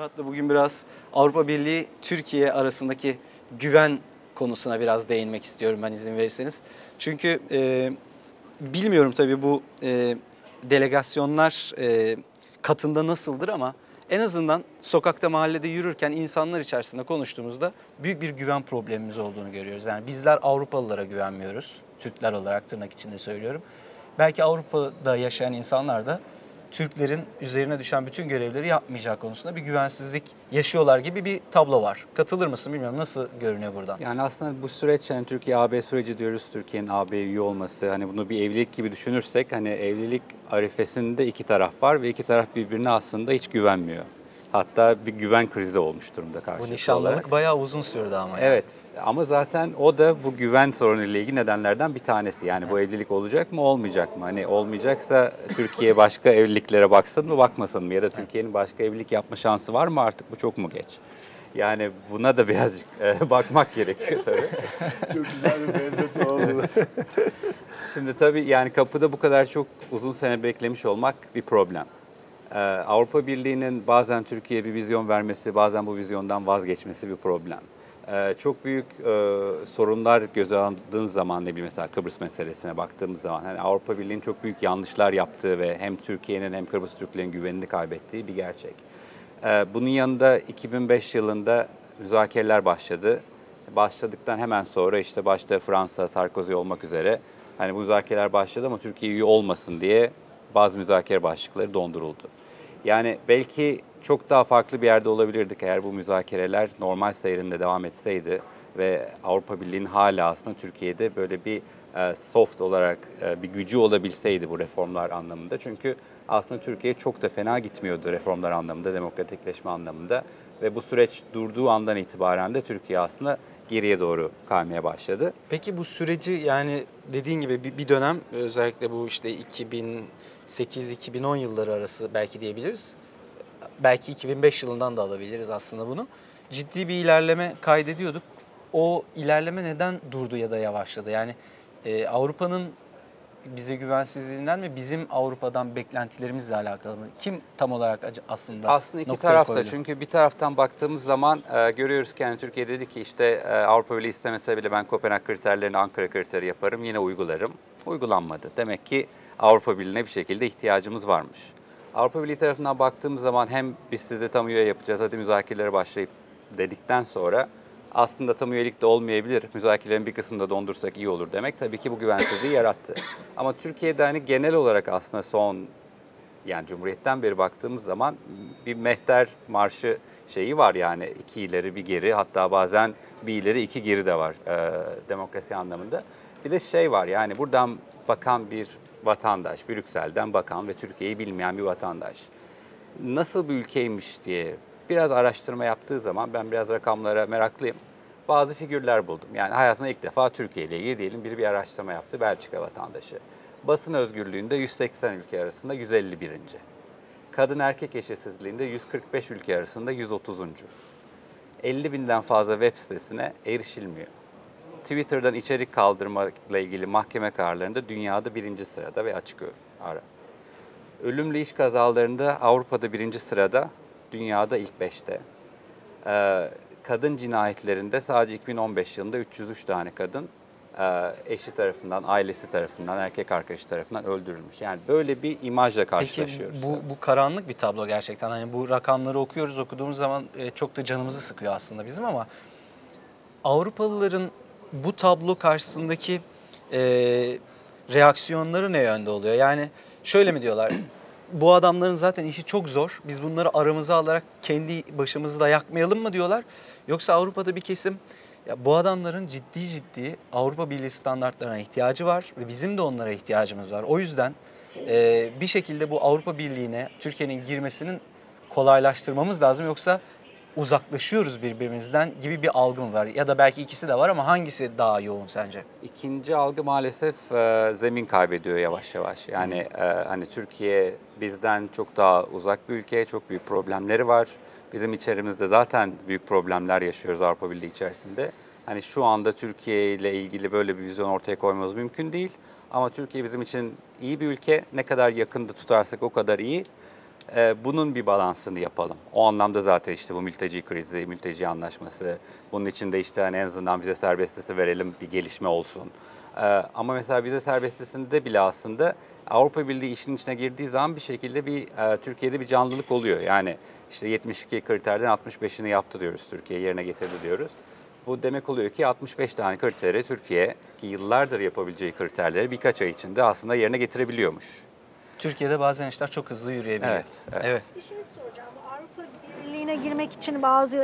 Murat'la bugün biraz Avrupa Birliği Türkiye arasındaki güven konusuna biraz değinmek istiyorum ben izin verirseniz. Çünkü bilmiyorum tabii bu delegasyonlar katında nasıldır ama en azından sokakta mahallede yürürken insanlar içerisinde konuştuğumuzda büyük bir güven problemimiz olduğunu görüyoruz. Yani bizler Avrupalılara güvenmiyoruz. Türkler olarak tırnak içinde söylüyorum. Belki Avrupa'da yaşayan insanlar da Türklerin üzerine düşen bütün görevleri yapmayacağı konusunda bir güvensizlik yaşıyorlar gibi bir tablo var. Katılır mısın bilmiyorum, nasıl görünüyor buradan? Yani aslında bu süreç, yani Türkiye-AB süreci diyoruz, Türkiye'nin AB'ye üye olması, hani bunu bir evlilik gibi düşünürsek, hani evlilik arifesinde iki taraf var ve iki taraf birbirine aslında hiç güvenmiyor. Hatta bir güven krizi olmuş durumda Bu karşılıklı nişanlılık olarak. bayağı uzun sürdü ama yani. Evet, ama zaten o da bu güven sorunuyla ilgili nedenlerden bir tanesi. Yani bu evlilik olacak mı, olmayacak mı? Hani olmayacaksa Türkiye başka evliliklere baksın mı, bakmasın mı? Ya da Türkiye'nin başka evlilik yapma şansı var mı artık? Bu çok mu geç? Yani buna da birazcık bakmak gerekiyor tabii. Çok güzel bir benzetme oldu. Şimdi tabii yani kapıda bu kadar çok uzun sene beklemiş olmak bir problem. Avrupa Birliği'nin bazen Türkiye'ye bir vizyon vermesi, bazen bu vizyondan vazgeçmesi bir problem. Çok büyük sorunlar göze aldığın zaman, ne bileyim mesela Kıbrıs meselesine baktığımız zaman, hani Avrupa Birliği'nin çok büyük yanlışlar yaptığı ve hem Türkiye'nin hem Kıbrıs Türklerin güvenini kaybettiği bir gerçek. Bunun yanında 2005 yılında müzakereler başladı. Başladıktan hemen sonra işte başta Fransa, Sarkozy olmak üzere hani bu müzakereler başladı ama Türkiye üye olmasın diye bazı müzakere başlıkları donduruldu. Yani belki çok daha farklı bir yerde olabilirdik eğer bu müzakereler normal seyrinde devam etseydi ve Avrupa Birliği'nin hala aslında Türkiye'de böyle bir soft olarak bir gücü olabilseydi bu reformlar anlamında. Çünkü aslında Türkiye çok da fena gitmiyordu reformlar anlamında, demokratikleşme anlamında ve bu süreç durduğu andan itibaren de Türkiye aslında geriye doğru kaymaya başladı. Peki bu süreci, yani dediğin gibi bir dönem, özellikle bu işte 2008-2010 yılları arası belki diyebiliriz. Belki 2005 yılından da alabiliriz aslında bunu. Ciddi bir ilerleme kaydediyorduk. O ilerleme neden durdu ya da yavaşladı? Yani Avrupa'nın bize güvensizliğinden mi, bizim Avrupa'dan beklentilerimizle alakalı mı? Kim tam olarak aslında iki noktayı tarafta, koydu? çünkü bir taraftan baktığımız zaman görüyoruz ki yani Türkiye dedi ki işte Avrupa Birliği istemese bile ben Kopenhag kriterlerini Ankara kriteri yaparım, yine uygularım. Uygulanmadı. Demek ki Avrupa Birliği'ne bir şekilde ihtiyacımız varmış. Avrupa Birliği tarafından baktığımız zaman hem biz size tam üye yapacağız, hadi müzakerelere başlayıp dedikten sonra aslında tam üyelik de olmayabilir, müzakerelerin bir kısmını da dondursak iyi olur demek tabii ki bu güvensizliği yarattı. Ama Türkiye'de hani genel olarak aslında son, yani Cumhuriyet'ten beri baktığımız zaman bir mehter marşı şeyi var, yani iki ileri bir geri, hatta bazen bir ileri iki geri de var demokrasi anlamında. Bir de şey var, yani buradan bakan bir vatandaş, Brüksel'den bakan ve Türkiye'yi bilmeyen bir vatandaş nasıl bir ülkeymiş diye biraz araştırma yaptığı zaman, ben biraz rakamlara meraklıyım, bazı figürler buldum. Yani hayatında ilk defa Türkiye ile ilgili diyelim biri bir araştırma yaptı, Belçika vatandaşı. Basın özgürlüğünde 180 ülke arasında 151. Kadın erkek eşitsizliğinde 145 ülke arasında 130. 50 binden fazla web sitesine erişilmiyor. Twitter'dan içerik kaldırmakla ilgili mahkeme kararlarında dünyada 1. sırada ve açık ara. Ölümlü iş kazalarında Avrupa'da 1. sırada, dünyada ilk 5'te. Kadın cinayetlerinde sadece 2015 yılında 303 tane kadın eşi tarafından, ailesi tarafından, erkek arkadaşı tarafından öldürülmüş. Yani böyle bir imajla karşılaşıyoruz. Peki bu karanlık bir tablo gerçekten. Hani bu rakamları okuduğumuz zaman çok da canımızı sıkıyor aslında bizim, ama Avrupalıların bu tablo karşısındaki reaksiyonları ne yönde oluyor? Yani şöyle mi diyorlar? Bu adamların zaten işi çok zor. Biz bunları aramıza alarak kendi başımızı da yakmayalım mı diyorlar? Yoksa Avrupa'da bir kesim, ya bu adamların ciddi Avrupa Birliği standartlarına ihtiyacı var ve bizim de onlara ihtiyacımız var. O yüzden bir şekilde bu Avrupa Birliği'ne Türkiye'nin girmesinin kolaylaştırmamız lazım. Yoksa uzaklaşıyoruz birbirimizden gibi bir algı mı var? Ya da belki ikisi de var, ama hangisi daha yoğun sence? İkinci algı maalesef zemin kaybediyor yavaş yavaş. Yani hani Türkiye bizden çok daha uzak bir ülke, çok büyük problemleri var. Bizim içerimizde zaten büyük problemler yaşıyoruz Avrupa Birliği içerisinde. Hani şu anda Türkiye ile ilgili böyle bir vizyon ortaya koymamız mümkün değil. Ama Türkiye bizim için iyi bir ülke. Ne kadar yakında tutarsak o kadar iyi. bunun bir balansını yapalım. O anlamda zaten işte bu mülteci krizi, mülteci anlaşması, bunun içinde işte hani en azından vize serbestisi verelim, bir gelişme olsun. Ama mesela vize serbestisinde bile aslında Avrupa Birliği işin içine girdiği zaman bir şekilde Türkiye'de bir canlılık oluyor. Yani işte 72 kriterden 65'ini yaptı diyoruz, Türkiye yerine getirdi diyoruz. Bu demek oluyor ki 65 tane kriteri Türkiye, ki yıllardır yapabileceği kriterleri birkaç ay içinde aslında yerine getirebiliyormuş. Türkiye'de bazen işler çok hızlı yürüyebiliyor. Evet. Bir şey soracağım. Bu Avrupa Birliği'ne girmek için bazı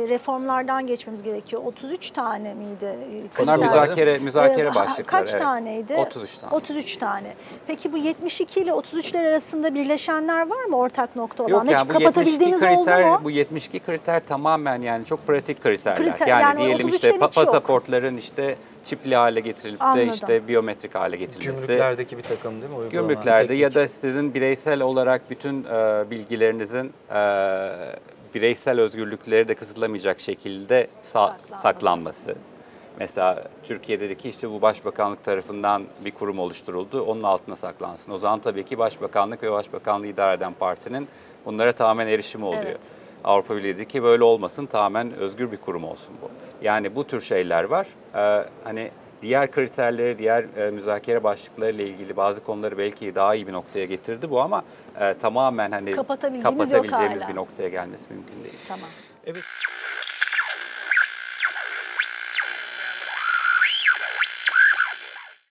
reformlardan geçmemiz gerekiyor. 33 tane miydi? Bunlar müzakere başlıkları. Kaç evet. taneydi? 33 tane. 33 tane. Peki bu 72 ile 33'ler arasında birleşenler var mı, ortak nokta olan? Yok yani Hiç kapatabildiğiniz oldu mu? Bu 72 kriter tamamen yani çok pratik kriterler. Kriter, yani yani diyelim 33'lerin işte hiç yok. pasaportların işte çipli hale getirilip de Anladım. işte biyometrik hale getirilmesi. Gümrüklerdeki bir takım değil mi? Uygulanan Gümrüklerde teknik. ya da sizin bireysel olarak bütün bilgilerinizin bireysel özgürlükleri de kısıtlamayacak şekilde saklanması. Mesela Türkiye'deki işte bu Başbakanlık tarafından bir kurum oluşturuldu, onun altına saklansın. O zaman tabii ki Başbakanlık ve Başbakanlığı idare eden partinin bunlara tamamen erişimi oluyor. Evet. Avrupa Birliği dedi ki böyle olmasın, tamamen özgür bir kurum olsun bu. Yani bu tür şeyler var. Hani diğer kriterleri, diğer müzakere başlıklarıyla ilgili bazı konuları belki daha iyi bir noktaya getirdi bu ama tamamen hani Kapatabildiğimiz yok kapatabileceğimiz hala. bir noktaya gelmesi mümkün değil. Tamam. Evet.